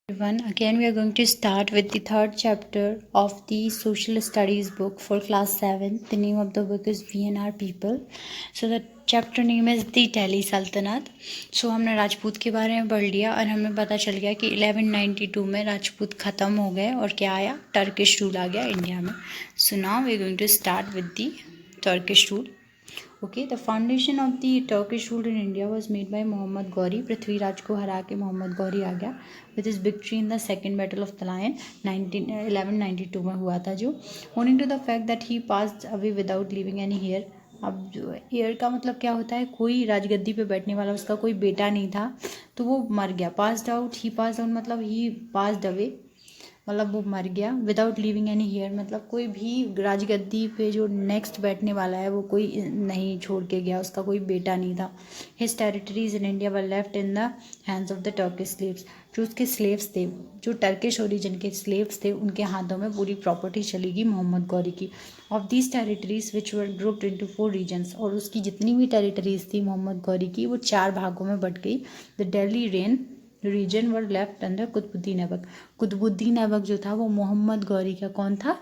Everyone, again we are going to start with the third chapter of the social studies book for class 7. The name of the book is VNR People. So the chapter name is the Delhi Sultanate. So हमने राजपूत के बारे में पढ़ लिया और हमें पता चल गया कि 1192 में राजपूत ख़त्म हो गए और क्या आया, टर्किश रूल आ गया इंडिया में. So now we are going to start with the Turkish rule. Okay, the foundation of the Turkish rule in India was made by Muhammad Ghori. Prithviraj को हरा के मोहम्मद गौरी आ गया with his victory in the second battle of Talayan 1192 में हुआ था जो. Owing to the fact that he passed away without leaving any heir. अब जो हेयर का मतलब क्या होता है, कोई राजगद्दी पे बैठने वाला उसका कोई बेटा नहीं था तो वो मर गया. पास्ड आउट, ही पास्ड आउट मतलब ही पास्ड अवे मतलब वो मर गया. विदाउट लिविंग एनी हेयर मतलब कोई भी राजगद्दी पे जो नेक्स्ट बैठने वाला है वो कोई नहीं छोड़ के गया, उसका कोई बेटा नहीं था. His territories in India were left in the hands of the Turkish slaves. जो उसके स्लेव्स थे, जो टर्किश ओरिजिन के स्लेव्स थे, उनके हाथों में पूरी प्रॉपर्टी चली गई मोहम्मद गौरी की. Of these territories which were grouped into 4 regions. और उसकी जितनी भी टेरिटरीज थी मोहम्मद गौरी की वो 4 भागों में बट गई. The Delhi rain region were left under Qutbuddin Aibak. Qutbuddin Aibak जो था वो मोहम्मद गौरी का कौन था,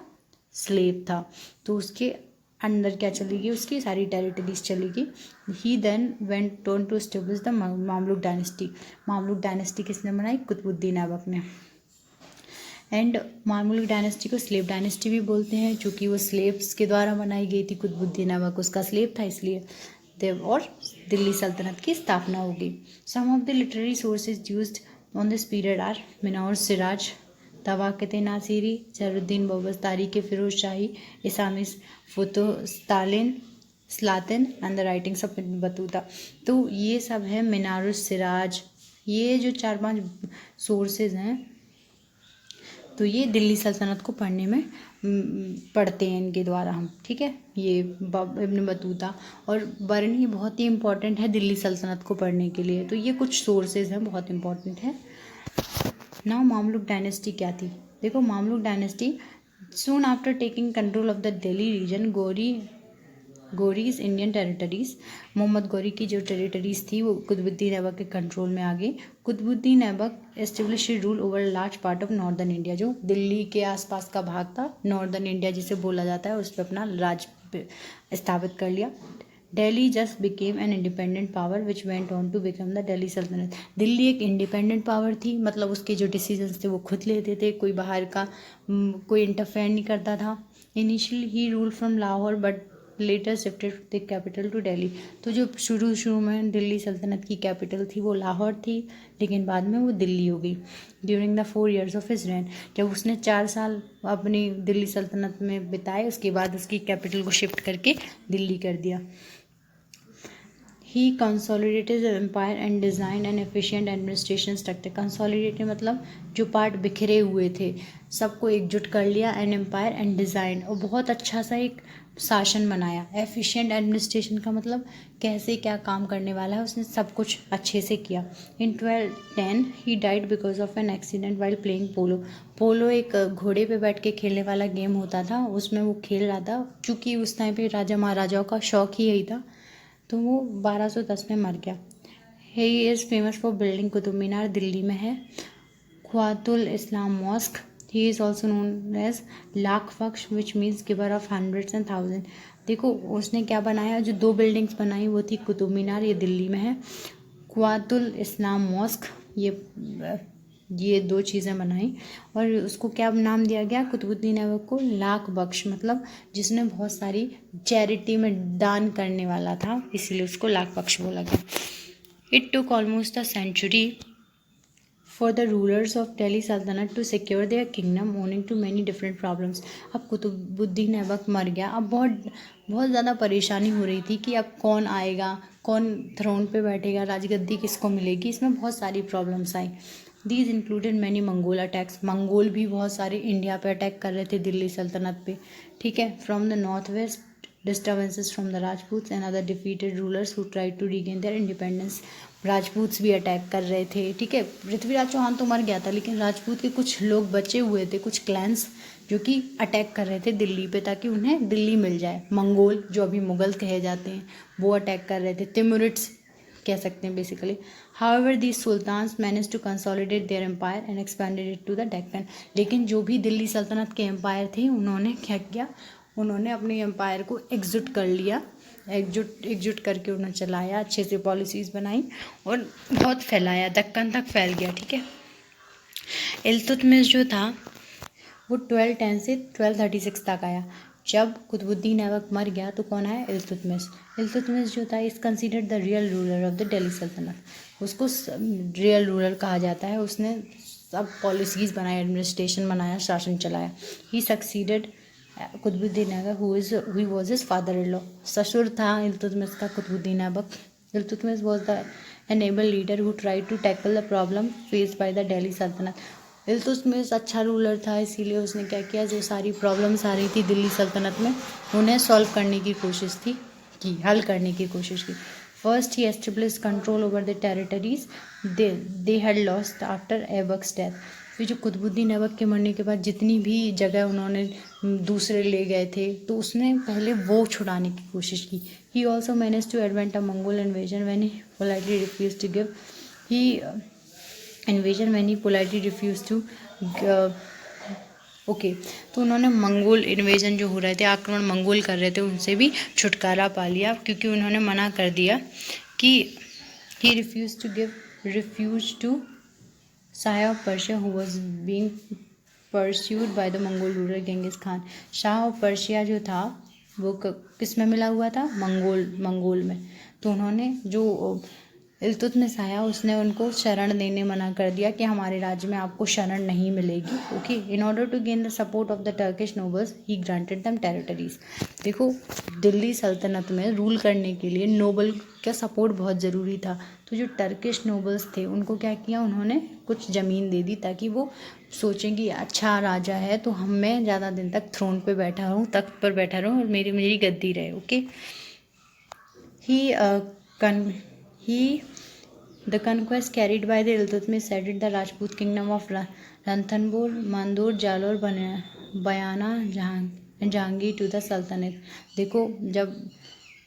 स्लेव था, तो उसके अंदर क्या चली गई, उसकी सारी टेरिटरीज चली गई. He then went on to establish the Mamluk dynasty. Mamluk dynasty किसने बनाई, कुतुबुद्दीन ऐबक ने. एंड मामलुक डायनेस्टी को स्लेव डायनेस्टी भी बोलते हैं चूँकि वो स्लेव्स के द्वारा बनाई गई थी. कुतुबुद्दीन ऐबक उसका स्लेव था इसलिए देव और दिल्ली सल्तनत की स्थापना होगी. Some of the literary sources used on this period are Minhaj Siraj, Tabaqat Nasiri, Ziauddin बबस, Tarikh Firoz Shahi, Isami's Futuh Salatin Salatin and the writings of Ibn Battuta. तो ये सब है मिनार सिराज. ये जो 4-5 सोर्सेज हैं तो ये दिल्ली सल्तनत को पढ़ने में पढ़ते हैं इनके द्वारा हम, ठीक है. ये इब्न बतूता और बरनी बहुत ही इम्पोर्टेंट है दिल्ली सल्तनत को पढ़ने के लिए. तो ये कुछ सोर्सेज हैं, बहुत इम्पोर्टेंट है. नाउ मामलुक डायनेस्टी क्या थी, देखो. Mamluk dynasty soon after taking control of the Delhi region Ghori's Indian territories. Mohammad Ghori की जो टेरिटरीज थी वो कुतुबुद्दीन ऐबक के कंट्रोल में आ गई. Qutbuddin Aibak establish rule over large part of northern India. जो दिल्ली के आसपास का भाग था, नॉर्दर्न इंडिया जिसे बोला जाता है, उस पर अपना राज स्थापित कर लिया. Delhi just became an independent power which went on to become the Delhi Saltanat. Delhi एक इंडिपेंडेंट पावर थी, मतलब उसके जो डिसीजंस थे वो खुद लेते थे, कोई बाहर का कोई इंटरफेयर नहीं करता था. Initially he rule from Lahore but later shifted the capital to Delhi. तो जो शुरू में दिल्ली सल्तनत की कैपिटल थी वो लाहौर थी, लेकिन बाद में वो दिल्ली हो गई. During the 4 years of his rain, जब उसने 4 साल अपनी दिल्ली सल्तनत में बिताए उसके बाद उसकी कैपिटल को शिफ्ट करके दिल्ली कर दिया. He consolidated the empire and designed an efficient administration structure. Consolidated मतलब जो पार्ट बिखरे हुए थे सबको एकजुट कर लिया. एन एम्पायर एंड डिज़ाइन, और बहुत अच्छा सा एक शासन बनाया. एफिशिएंट एडमिनिस्ट्रेशन का मतलब कैसे क्या काम करने वाला है, उसने सब कुछ अच्छे से किया. In 1210 he died because of an accident while playing polo. Polo एक घोड़े पे बैठ के खेलने वाला गेम होता था, उसमें वो खेल रहा था. चूँकि उस टाइम पे राजा महाराजाओं का शौक ही यही था, तो वो 1210 में मर गया. He is famous for building Qutub Minar, Delhi में है. Quwwatul Islam mosque. He is also known as Lakh Bakhsh which means giver of hundreds and thousand. देखो उसने क्या बनाया, जो 2 बिल्डिंग्स बनाई वो थी कुतुब मीनार, ये दिल्ली में है. ख्वातुल इस्लाम मॉस्क, ये 2 चीज़ें बनाई और उसको क्या नाम दिया गया, कुतुबुद्दीन ऐबक को लाख बख्श, मतलब जिसने बहुत सारी चैरिटी में दान करने वाला था, इसलिए उसको लाख बख्श बोला गया. It took almost a century for the rulers of Delhi sultanate to secure their kingdom owing to many different problems. अब कुतुबुद्दीन ऐबक मर गया, अब बहुत ज़्यादा परेशानी हो रही थी कि अब कौन आएगा, कौन थ्रोन पे बैठेगा, राजगद्दी किसको मिलेगी. इसमें बहुत सारी problems I. These included many Mongol attacks. Mongol भी बहुत सारे इंडिया पे अटैक कर रहे थे दिल्ली सल्तनत पे, ठीक है. From the north west disturbances from the Rajputs and other defeated rulers who tried to regain their independence. राजपूत्स भी अटैक कर रहे थे, ठीक है. पृथ्वीराज चौहान तो मर गया था, लेकिन राजपूत के कुछ लोग बचे हुए थे, कुछ क्लैंस जो कि अटैक कर रहे थे दिल्ली पे ताकि उन्हें दिल्ली मिल जाए. मंगोल जो अभी मुगल कहे जाते हैं वो अटैक कर रहे थे. तिमुरिड्स कह सकते हैं basically. However, these sultans managed to consolidate their empire and expanded it to the Deccan. लेकिन जो भी दिल्ली सल्तनत के एम्पायर थे उन्होंने क्या किया, उन्होंने अपने एम्पायर को एकजुट कर लिया, एकजुट करके उन्होंने चलाया, अच्छे से पॉलिसीज़ बनाई और बहुत फैलाया, दक्कन तक फैल गया। ठीक है, इल्तुतमिश जो था वो 1210 से 1236 तक आया। जब कुतुबुद्दीन ऐबक मर गया तो कौन आया, इल्तुतमिश। इल्तुतमिश जो था is considered the real ruler of the Delhi सल्तनत, उसको रियल रूलर कहा जाता है। उसने सब पॉलिसीज़ बनाई, एडमिनिस्ट्रेशन बनाया, शासन चलाया। He succeeded Qutubuddin Aibak who was his father in law. ससुर था इल्तुतमिश का Qutubuddin Aibak. Iltutmish was the an able leader who tried to tackle the problem faced by the Delhi सल्तनत। इल्तुतमिश अच्छा रूलर था, इसीलिए उसने क्या किया, जो सारी प्रॉब्लम्स आ रही थी दिल्ली सल्तनत में उन्हें सॉल्व करने की कोशिश की, हल करने की कोशिश की। First he establish control over the territories they had lost after Aibak's death. फिर जो कुतुबुद्दीन ऐबक के मरने के बाद जितनी भी जगह उन्होंने दूसरे ले गए थे तो उसने पहले वो छुड़ाने की कोशिश की। He also manage to advent a Mongol invasion when he politely refuse to give okay. तो उन्होंने मंगोल इन्वेजन जो हो रहे थे, आक्रमण मंगोल कर रहे थे, उनसे भी छुटकारा पा लिया क्योंकि उन्होंने मना कर दिया कि he refuse to Shah of Persia who was being pursued by the Mongol ruler Genghis Khan. Shah of Persia जो था वो किस में मिला हुआ था, मंगोल में। तो उन्होंने जो इल्तुतमिश आया उसने उनको शरण देने मना कर दिया कि हमारे राज्य में आपको शरण नहीं मिलेगी। Okay, in order to gain the support of the Turkish nobles he granted them territories. देखो, दिल्ली सल्तनत में रूल करने के लिए नोबल का सपोर्ट बहुत ज़रूरी था। तो जो टर्किश नोबल्स थे उनको क्या किया, उन्होंने कुछ ज़मीन दे दी ताकि वो सोचें कि अच्छा राजा है तो मैं ज़्यादा दिन तक थ्रोन पे बैठा रहूँ, तख्त पर बैठा रहूँ और मेरी गद्दी रहे। Okay, The conquest carried by the Iltutmish added the Rajput kingdom of Ranthambore, Mandur, Jalor, Bayana, Jahangir to the Sultanate। देखो, जब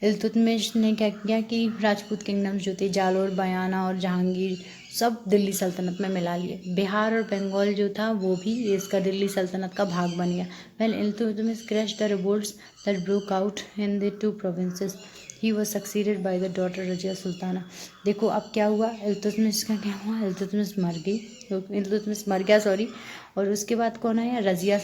इल्तुतमिश ने क्या किया कि राजपूत किंगडम्स जो थे, जालोर, बयाना और जहांगीर, सब दिल्ली सल्तनत में मिला लिए। बिहार और बंगाल जो था वो भी इसका दिल्ली सल्तनत का भाग बन गया। When Iltutmish crushed the revolts that broke out in the two provinces, he was succeeded by the daughter Razia Sultana. देखो अब क्या हुआ, इल्तुतमिश का क्या हुआ, इल्तुतमिश मर गया सॉरी। और उसके बाद कौन आया, रजिया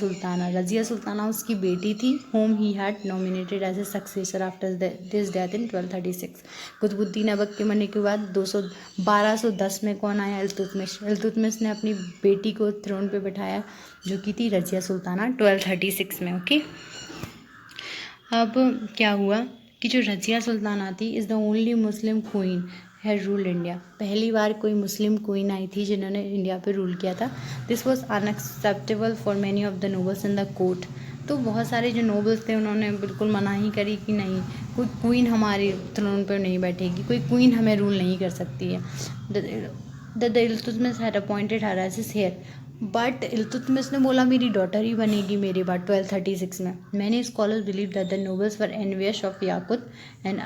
सुल्ताना उसकी बेटी थी, whom he had nominated as a successor after this death in 1236। Qutbuddin Aibak के मरने के बाद 1210 में कौन आया, इल्तुतमिश ने अपनी बेटी को थ्रोन पे बैठाया जो कि थी रजिया सुल्ताना 1236 में। ओके, अब क्या हुआ कि जो रजिया सुल्ताना थी is the only Muslim queen had ruled India. पहली बार कोई मुस्लिम क्वीन आई थी जिन्होंने इंडिया पे रूल किया था। This was unacceptable for many of the nobles in the court. तो बहुत सारे जो नोबल्स थे उन्होंने बिल्कुल मना ही करी कि नहीं, कोई क्वीन हमारे थ्रोन पर नहीं बैठेगी, कोई क्वीन हमें रूल नहीं कर सकती है। The Iltutmish had appointed her as his heir, but Iltutmish ने बोला मेरी डॉटर ही बनेगी मेरे बाद 1236 में। Many scholars believe that the nobles were envious of Yaqut and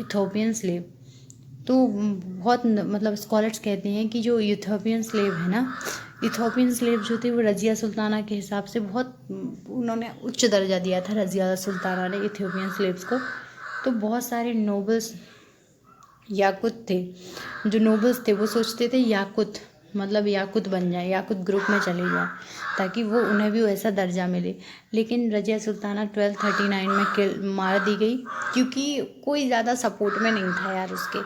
Ethiopian slave. तो बहुत मतलब स्कॉलर्स कहते हैं कि जो इथोपियन स्लेव है ना, इथोपियन स्लेव जो थे वो रजिया सुल्ताना के हिसाब से बहुत उन्होंने उच्च दर्जा दिया था रजिया सुल्ताना ने इथोपियन स्लेव्स को। तो बहुत सारे नोबल्स याकुत थे, जो नोबल्स थे वो सोचते थे याकुत बन जाए, याकुत ग्रुप में चले जाए ताकि वो उन्हें भी वैसा दर्जा मिले। लेकिन रजिया सुल्ताना 1239 में मार दी गई क्योंकि कोई ज़्यादा सपोर्ट में नहीं था यार उसके,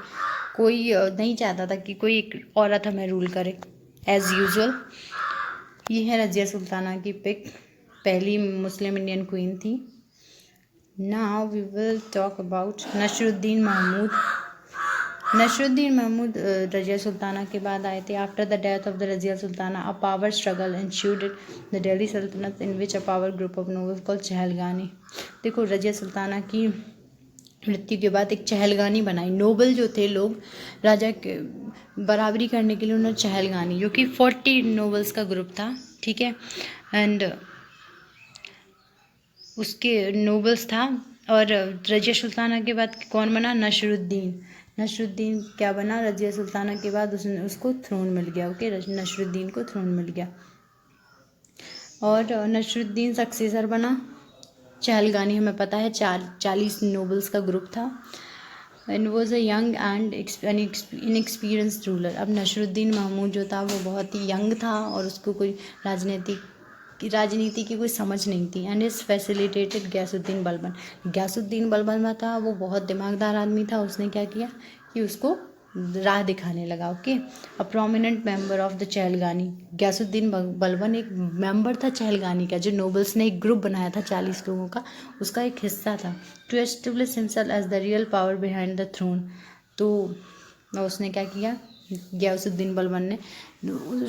कोई नहीं चाहता था कि कोई एक औरत हमें रूल करे एज़ यूजुअल। ये है रजिया सुल्ताना की पिक, पहली मुस्लिम इंडियन क्वीन थी। Now we will talk about Nasiruddin Mahmud Razia Sultana के बाद आए थे। After the death of the Razia Sultana a power struggle ensued the Delhi sultanate in which a power group of nobles called Chahalgani. देखो, रजिया सुल्ताना की मृत्यु के बाद एक चहलगानी बनाई। नोबल जो थे लोग राजा के बराबरी करने के लिए उन्होंने चहलगानी, जो कि 40 नोबल्स का ग्रुप था, ठीक है, एंड उसके नोबल्स था। और रजिया सुल्ताना के बाद कौन बना, नसरुद्दीन क्या बना, रज़िया सुल्ताना के बाद उसको थ्रोन मिल गया। ओके, नसरुद्दीन को थ्रोन मिल गया और नसरुद्दीन सक्सेसर बना। चहलगानी हमें पता है 40 नोबल्स का ग्रुप था and was a young and inexperienced ruler. अब नसरुद्दीन महमूद जो था वो बहुत ही यंग था और उसको कोई राजनीति की कोई समझ नहीं थी। And is facilitated Ghiyasuddin Balban. Ghiyasuddin Balban था वो बहुत दिमागदार आदमी था। उसने क्या किया कि उसको राह दिखाने लगा। Okay, a prominent member of the Chahalgani. Ghiyasuddin Balban एक मेंबर था चहलगानी का, जो नोबल्स ने एक ग्रुप बनाया था 40 लोगों का, उसका एक हिस्सा था। To establish himself as the real power behind the throne. तो उसने क्या किया, गयासुद्दीन बलबन ने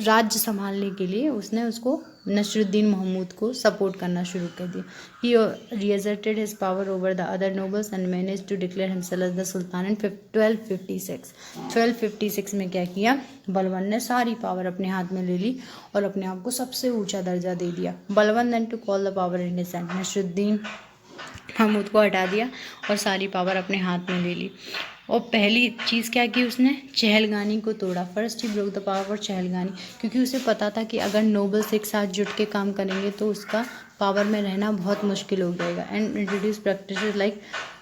राज्य संभालने के लिए उसने उसको नसरुद्दीन महमूद को सपोर्ट करना शुरू कर दिया। ही reasserted his power over the other nobles and managed to declare himself as the sultan in 1256। 1256 में क्या किया, बलबन ने सारी पावर अपने हाथ में ले ली और अपने आप को सबसे ऊंचा दर्जा दे दिया। Balban then to call the power in his hand। Nasruddin Mahmood को हटा दिया और सारी पावर अपने हाथ में ले ली। और पहली चीज़ क्या की उसने, चहलगानी को तोड़ा। First he broke the power चहलगानी, क्योंकि उसे पता था कि अगर नोबल्स एक साथ जुट के काम करेंगे तो उसका पावर में रहना बहुत मुश्किल हो जाएगा। And introduce practices like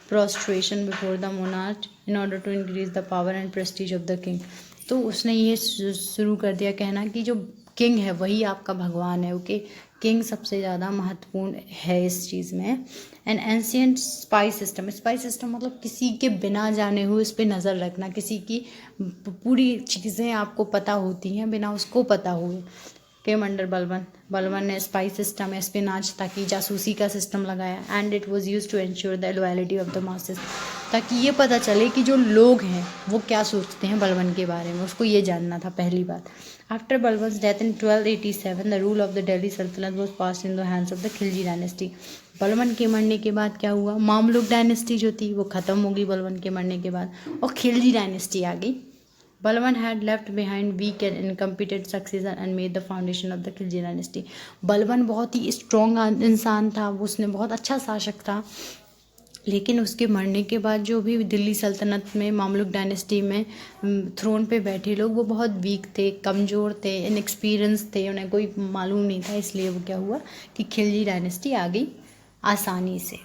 prostration before the monarch in order to increase the power and prestige of the king. तो उसने ये शुरू कर दिया कहना कि जो किंग है वही आपका भगवान है। ओके, किंग सबसे ज़्यादा महत्वपूर्ण है इस चीज़ में। An ancient spy system. Spy system मतलब किसी के बिना जाने हुए उस पर नज़र रखना, किसी की पूरी चीज़ें आपको पता होती हैं बिना उसको पता हुए। केम अंडर बलबन ने स्पाई सिस्टम, एस्पिनाच ताकि जासूसी का सिस्टम लगाया। And it was used to ensure the loyalty of the masses, ताकि ये पता चले कि जो लोग हैं वो क्या सोचते हैं बलबन के बारे में, उसको ये जानना था पहली बात। After Balban's death in 1287 the rule of the Delhi sultanate was passed in the hands of the Khilji dynasty. Balban के मरने के बाद क्या हुआ, मामलुक डायनेस्टी जो थी वो ख़त्म हो गई बलबन के मरने के बाद और खिलजी डायनेस्टी आ गई। Balban had left behind weak and incompetent successor and made the foundation of the Khilji dynasty। Balban बहुत ही स्ट्रॉन्ग इंसान था, उसने बहुत अच्छा शासक था, लेकिन उसके मरने के बाद जो भी दिल्ली सल्तनत में मामलुक डायनेस्टी में थ्रोन पे बैठे लोग वो बहुत वीक थे, कमज़ोर थे, इनएक्सपीरियंस थे, उन्हें कोई मालूम नहीं था। इसलिए वो क्या हुआ कि खिलजी डायनेस्टी आ गई आसानी से।